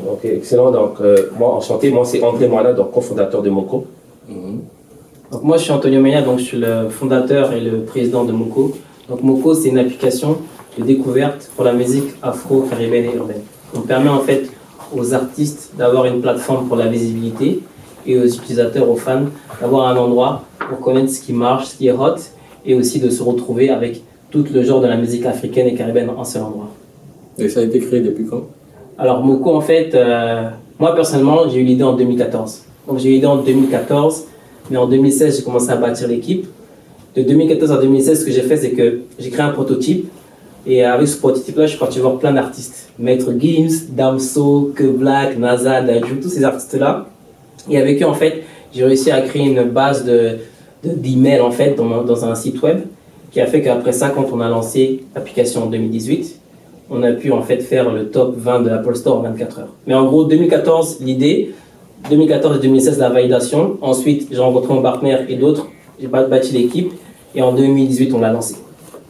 Ok, excellent. Donc, moi, enchanté. Moi, c'est André Moana, donc cofondateur de Moko. Donc moi, je suis Antonio Meya, donc je suis le fondateur et le président de Moko. Donc Moko, c'est une application de découverte pour la musique afro-caribéenne et urbaine. On permet en fait aux artistes d'avoir une plateforme pour la visibilité et aux utilisateurs, aux fans, d'avoir un endroit pour connaître ce qui marche, ce qui est hot, et aussi de se retrouver avec tout le genre de la musique africaine et caribéenne en seul endroit. Et ça a été créé depuis quand? Alors Moko, en fait, moi personnellement, j'ai eu l'idée en 2014. Donc j'ai eu l'idée en 2014, mais en 2016, j'ai commencé à bâtir l'équipe. De 2014 à 2016, ce que j'ai fait, c'est que j'ai créé un prototype. Et avec ce prototype-là, je suis parti voir plein d'artistes. Maître Gims, Damso, Que Black, NASA, Dajou, tous ces artistes-là. Et avec eux, en fait, j'ai réussi à créer une base d'emails en fait, dans un site web qui a fait qu'après ça, quand on a lancé l'application en 2018, on a pu en fait faire le top 20 de l'Apple Store en 24 heures. Mais en gros, 2014, l'idée, 2014 et 2016, la validation. Ensuite, j'ai rencontré mon partenaire et d'autres. J'ai bâti l'équipe. Et en 2018, on l'a lancé.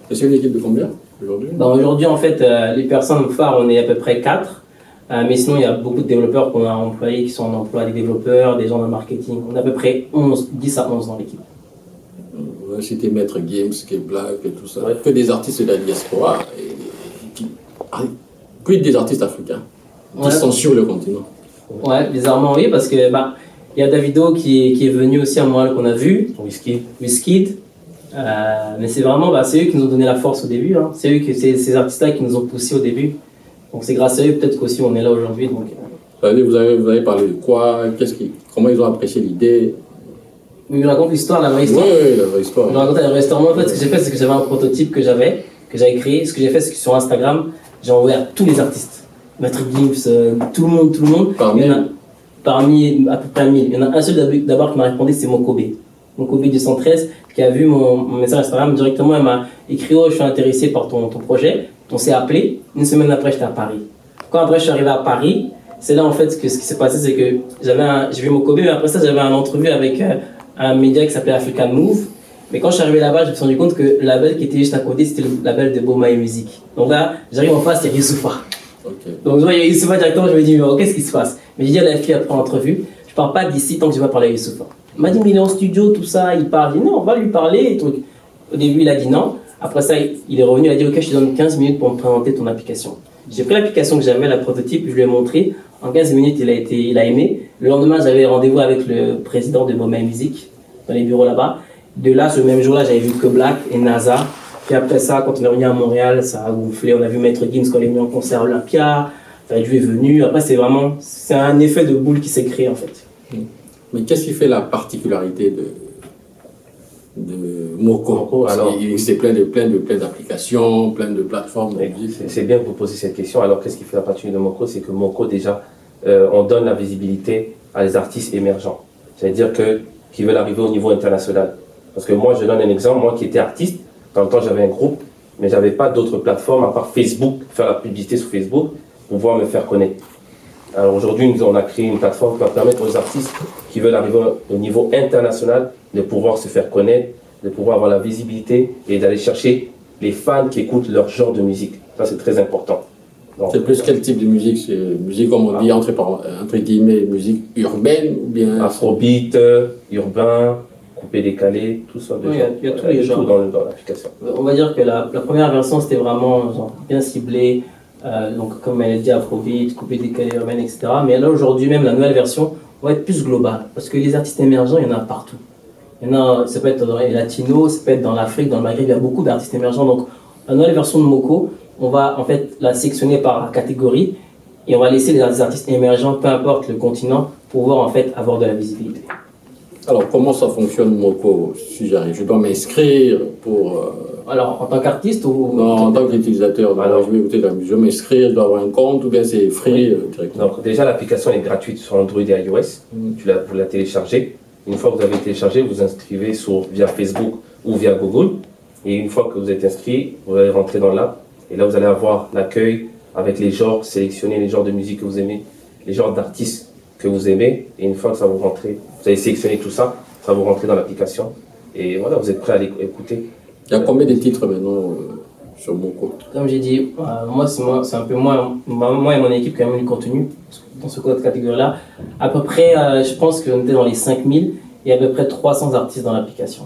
Et c'est une équipe de combien aujourd'hui? Aujourd'hui, en fait, les personnes phares, on est à peu près 4. Mais sinon, il y a beaucoup de développeurs qu'on a employés qui sont en emploi, des développeurs, des gens dans le marketing. On a à peu près 10 à 11 dans l'équipe. On va citer Maître Gims, Que Black et tout ça. Que des artistes de la diaspora. Puis des artistes africains qui sont sur le continent. Ouais, bizarrement, oui, parce que y a Davido qui est venu aussi à Montréal qu'on a vu. Wizkid. Mais c'est vraiment, c'est eux qui nous ont donné la force au début. Hein. C'est ces artistes-là qui nous ont poussés au début. Donc c'est grâce à eux peut-être qu'aussi on est là aujourd'hui. Donc. Vous avez parlé de quoi? Comment ils ont apprécié l'idée? Mais je raconte l'histoire, la vraie histoire. Oui, la vraie histoire. Je raconte la vraie histoire. Moi, en fait, ce que j'ai fait, c'est que j'avais un prototype que j'avais créé. Ce que j'ai fait, c'est que sur Instagram, j'ai envoyé à tous les artistes. Maître Gims, tout le monde. Parmi à peu près 1000. Il y en a un seul d'abord qui m'a répondu, c'est Mokobe 213, qui a vu mon message Instagram directement. Elle m'a écrit: oh, je suis intéressé par ton projet. On s'est appelé. Une semaine après, j'étais à Paris. Quand après je suis arrivé à Paris, c'est là en fait que ce qui s'est passé, c'est que j'ai vu Mokobe, mais après ça, j'avais une entrevue avec un média qui s'appelait African Move. Mais quand je suis arrivé là-bas, je me suis rendu compte que le label qui était juste à côté, c'était le label de Boma et Musique. Donc là, j'arrive en face, c'est Youssoufa. Okay. Donc je vois Youssoufa directement, je me dis, qu'est-ce qui se passe? Mais j'ai dit à la fille après l'entrevue, je pars pas d'ici tant que je vais pas parler à Youssoufa. Il m'a dit, mais il est en studio, tout ça, il parle. J'ai dit, non, on va lui parler. Et tout. Au début, il a dit non. Après ça, il est revenu, il a dit, ok, je te donne 15 minutes pour me présenter ton application. J'ai pris l'application que j'avais, la prototype, je lui ai montré. En 15 minutes, il a aimé. Le lendemain, j'avais rendez-vous avec le président de Boma et Musique, dans les bureaux là-bas. De là, ce même jour-là, j'avais vu Que Black et NASA. Puis après ça, quand on est revenu à Montréal, ça a gonflé. On a vu Maître Gims quand il est venu en concert à Olympia. Dajou est venu. Après, c'est un effet de boule qui s'est créé en fait. Mais qu'est-ce qui fait la particularité de Moko? Alors, il existe plein d'applications, plein de plateformes. C'est bien que vous posiez cette question. Alors, qu'est-ce qui fait la particularité de Moko? C'est que Moko, déjà, on donne la visibilité à des artistes émergents. C'est-à-dire qui veulent arriver au niveau international. Parce que moi, je donne un exemple, moi qui étais artiste, dans le temps j'avais un groupe, mais j'avais pas d'autres plateformes à part Facebook, faire la publicité sur Facebook, pour pouvoir me faire connaître. Alors aujourd'hui, on a créé une plateforme qui va permettre aux artistes qui veulent arriver au niveau international de pouvoir se faire connaître, de pouvoir avoir la visibilité et d'aller chercher les fans qui écoutent leur genre de musique. Ça, c'est très important. C'est plus quel type de musique? C'est musique, comme on dit, entre guillemets, musique urbaine ou bien... Afrobeat, urbain, coupé décalé, tout ça. Oui, il y a tous les genres dans l'application. On va dire que la première version, c'était vraiment bien ciblé. Donc, comme elle a dit, Afrobeat, coupé décalé, urbaine, etc. Mais là, aujourd'hui, même la nouvelle version, on va être plus globale. Parce que les artistes émergents, il y en a partout. Ça peut être dans les latinos, ça peut être dans l'Afrique, dans le Maghreb, il y a beaucoup d'artistes émergents. Donc, la nouvelle version de Moko, on va en fait la sectionner par catégorie et on va laisser les artistes émergents, peu importe le continent, pouvoir en fait avoir de la visibilité. Alors, comment ça fonctionne Moko? Si j'arrive, je dois m'inscrire pour... Alors, en tant qu'artiste ou... Non, en tant qu'utilisateur. Alors, je vais écouter la musique, je dois m'inscrire, je dois avoir un compte ou bien c'est free directement? Donc, déjà, l'application est gratuite sur Android et iOS. Vous la téléchargez. Une fois que vous avez téléchargé, vous inscrivez via Facebook ou via Google. Et une fois que vous êtes inscrit, vous allez rentrer dans l'app. Et là, vous allez avoir l'accueil avec les genres, sélectionner les genres de musique que vous aimez, les genres d'artistes que vous aimez. Et une fois que ça vous rentre, vous allez sélectionner tout ça, ça va vous rentrer dans l'application. Et voilà, vous êtes prêt à l'écouter. Il y a combien de titres maintenant sur Moko? Comme j'ai dit, c'est un peu moi et mon équipe qui a mis le contenu dans ce catégorie-là. À peu près, je pense qu'on était dans les 5000 et à peu près 300 artistes dans l'application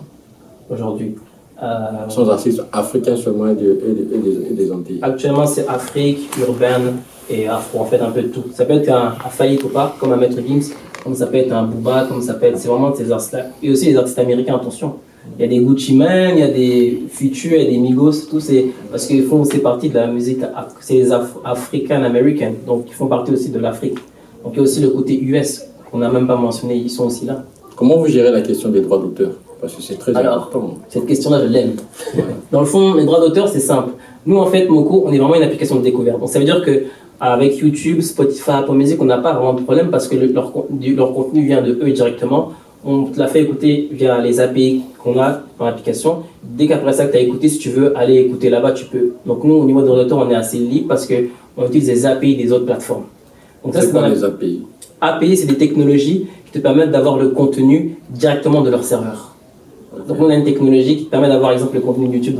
aujourd'hui. 300 artistes africains seulement et des Antilles. Actuellement, c'est Afrique, urbaine et afro, en fait, un peu de tout. Ça peut être un Fally Ipupa, comme un Maître Gims, comme ça peut être un Booba, comme ça peut être. C'est vraiment ces artistes-là. Et aussi les artistes américains, attention. Il y a des Gucci Mane, il y a des Future, il y a des Migos, tout c'est parce qu'ils font aussi partie de la musique, c'est les African American, donc ils font partie aussi de l'Afrique. Donc il y a aussi le côté US qu'on n'a même pas mentionné, ils sont aussi là. Comment vous gérez la question des droits d'auteur? Parce que c'est très important. Cette question-là, je l'aime. Dans le fond, les droits d'auteur, c'est simple. Nous, en fait, Moko, on est vraiment une application de découverte. Donc ça veut dire que avec YouTube, Spotify, Apple Music, on n'a pas vraiment de problème parce que leur contenu vient de eux directement. On te l'a fait écouter via les API qu'on a dans l'application. Dès qu'après ça que tu as écouté, si tu veux aller écouter là-bas, tu peux. Donc nous, au niveau de droits d'auteur, on est assez libre parce qu'on utilise les API des autres plateformes. Donc c'est quoi les API? API, c'est des technologies qui te permettent d'avoir le contenu directement de leur serveur. Okay. Donc on a une technologie qui te permet d'avoir, par exemple, le contenu de YouTube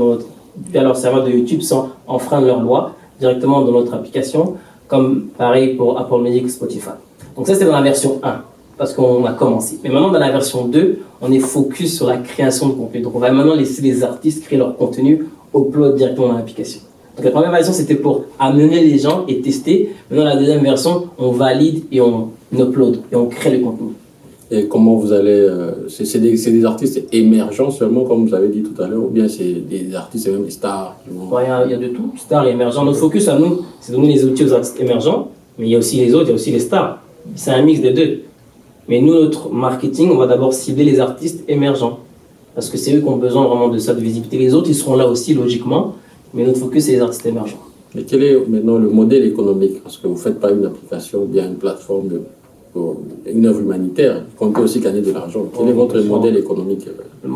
via leur serveur de YouTube sans enfreindre leur loi directement dans notre application, comme pareil pour Apple Music, Spotify. Donc ça, c'est dans la version 1. Parce qu'on a commencé. Mais maintenant, dans la version 2, on est focus sur la création de contenu. Donc, on va maintenant laisser les artistes créer leur contenu, upload directement dans l'application. Donc, la première version, c'était pour amener les gens et tester. Maintenant, la deuxième version, on valide et on upload et on crée le contenu. Et comment vous allez... c'est des artistes émergents seulement, comme vous avez dit tout à l'heure, ou bien c'est des artistes et même des stars? Ouais, il y a de tout, stars et émergents. Notre focus à nous, c'est de donner les outils aux artistes émergents, mais il y a aussi les autres, il y a aussi les stars. C'est un mix des deux. Mais nous, notre marketing, on va d'abord cibler les artistes émergents. Parce que c'est eux qui ont besoin vraiment de ça, de visibilité. Les autres, ils seront là aussi, logiquement. Mais notre focus, c'est les artistes émergents. Mais quel est maintenant le modèle économique? Parce que vous ne faites pas une application ou bien une plateforme, une œuvre humanitaire. Vous comptez aussi gagner de l'argent. Quel est votre modèle économique? Je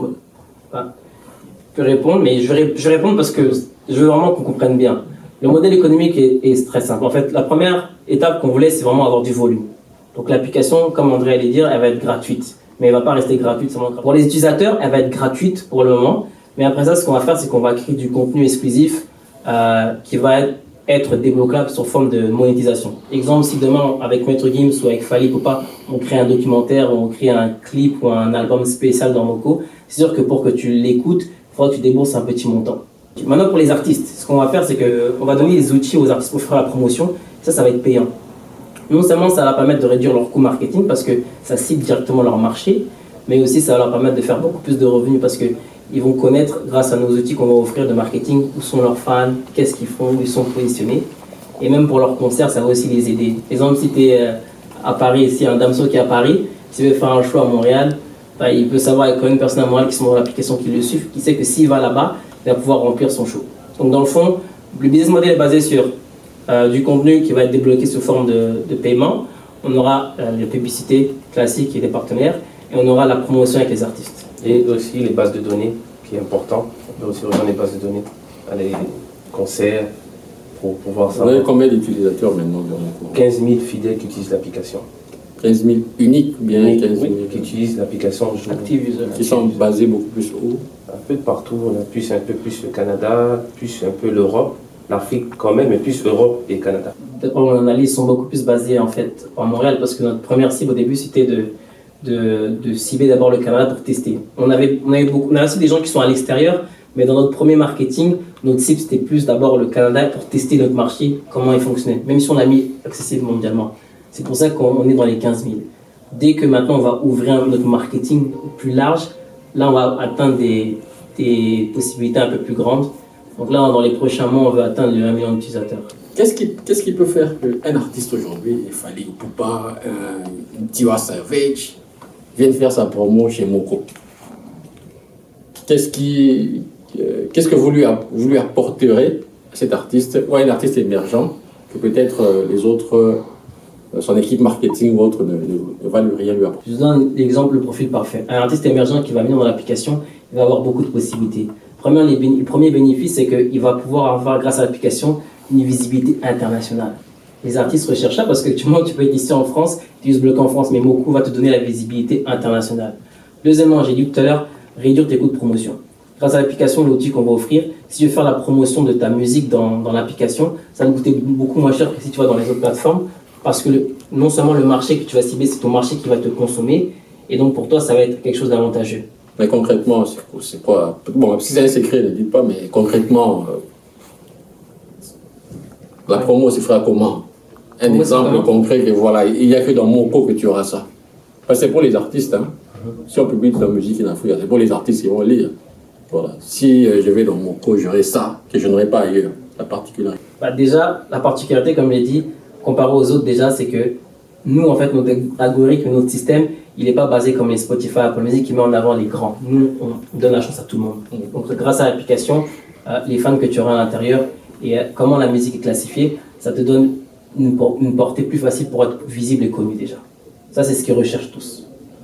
peux répondre, mais je vais répondre parce que je veux vraiment qu'on comprenne bien. Le modèle économique est très simple. En fait, la première étape qu'on voulait, c'est vraiment avoir du volume. Donc l'application, comme André allait dire, elle va être gratuite. Mais elle ne va pas rester gratuite seulement. Pour les utilisateurs, elle va être gratuite pour le moment. Mais après ça, ce qu'on va faire, c'est qu'on va créer du contenu exclusif qui va être débloquable sous forme de monétisation. Exemple, si demain, avec Maître Gims ou avec Fally Ipupa, on crée un documentaire, ou on crée un clip ou un album spécial dans Moko, c'est sûr que pour que tu l'écoutes, il faudra que tu débourses un petit montant. Maintenant, pour les artistes, ce qu'on va faire, c'est qu'on va donner des outils aux artistes pour faire la promotion. Ça va être payant. Non seulement ça va leur permettre de réduire leur coût marketing parce que ça cible directement leur marché, mais aussi ça va leur permettre de faire beaucoup plus de revenus parce qu'ils vont connaître, grâce à nos outils qu'on va offrir de marketing, où sont leurs fans, qu'est-ce qu'ils font, où ils sont positionnés. Et même pour leurs concerts, ça va aussi les aider. Par exemple, si tu es à Paris, ici, un Damso qui est à Paris, s'il veut faire un show à Montréal, il peut savoir qu'il y a une personne à Montréal qui sont dans l'application qui le suit, qui sait que s'il va là-bas, il va pouvoir remplir son show. Donc dans le fond, le business model est basé sur du contenu qui va être débloqué sous forme de paiement. On aura les publicités classiques et les partenaires, et on aura la promotion avec les artistes. Et aussi les bases de données, qui est important. On peut aussi rejoindre les bases de données, les concerts, pour pouvoir savoir. Vous avez combien d'utilisateurs maintenant dans mon cours? 15 000 fidèles qui utilisent l'application. 15 000 uniques, bien 15 000 qui utilisent l'application. Active user. Qui sont basés beaucoup plus où? Un peu de partout. On a un peu plus le Canada, plus un peu l'Europe. L'Afrique quand même, mais plus Europe et Canada. D'après mon analyse, ils sont beaucoup plus basés en fait à Montréal parce que notre première cible au début c'était de cibler d'abord le Canada pour tester. On a aussi des gens qui sont à l'extérieur, mais dans notre premier marketing, notre cible c'était plus d'abord le Canada pour tester notre marché, comment il fonctionnait, même si on l'a mis accessible mondialement. C'est pour ça qu'on est dans les 15 000. Dès que maintenant on va ouvrir notre marketing plus large, là on va atteindre des possibilités un peu plus grandes. Donc là, dans les prochains mois, on veut atteindre le 1 million d'utilisateurs. Qu'est-ce qui peut faire qu'un artiste aujourd'hui, Fally Ipupa, Tiwa Savage, vienne faire sa promo chez Moko? Qu'est-ce que vous lui apporterez à cet artiste, ou à un artiste émergent, que peut-être les autres, son équipe marketing ou autre ne va rien lui apporter? Je vous donne l'exemple, le profil parfait. Un artiste émergent qui va venir dans l'application, il va avoir beaucoup de possibilités. Le premier bénéfice, c'est qu'il va pouvoir avoir, grâce à l'application, une visibilité internationale. Les artistes recherchent ça parce que tu peux être ici en France, tu es bloqué en France, mais Moko va te donner la visibilité internationale. Deuxièmement, j'ai dit tout à l'heure, réduire tes coûts de promotion. Grâce à l'application, l'outil qu'on va offrir, si tu veux faire la promotion de ta musique dans l'application, ça va te coûter beaucoup moins cher que si tu vas dans les autres plateformes, parce que non seulement le marché que tu vas cibler, c'est ton marché qui va te consommer, et donc pour toi, ça va être quelque chose d'avantageux. Mais concrètement, c'est quoi? Bon, si c'est un secret, ne dites pas, mais concrètement, la promo se fera comment? Un exemple concret que voilà, il n'y a que dans Moko que tu auras ça. Parce que c'est pour les artistes, hein. Si on publie de la musique en Afrique, c'est pour les artistes qui vont lire. Voilà. Si je vais dans Moko, j'aurai ça, que je n'aurai pas ailleurs. La particularité. Déjà, la particularité, comme je l'ai dit, comparé aux autres, déjà, c'est que nous, en fait, notre algorithme, notre système, il n'est pas basé comme les Spotify, Apple Music qui met en avant les grands. Nous, on donne la chance à tout le monde. Donc, grâce à l'application, les fans que tu auras à l'intérieur et comment la musique est classifiée, ça te donne une portée plus facile pour être visible et connu déjà. Ça, c'est ce qu'ils recherchent tous.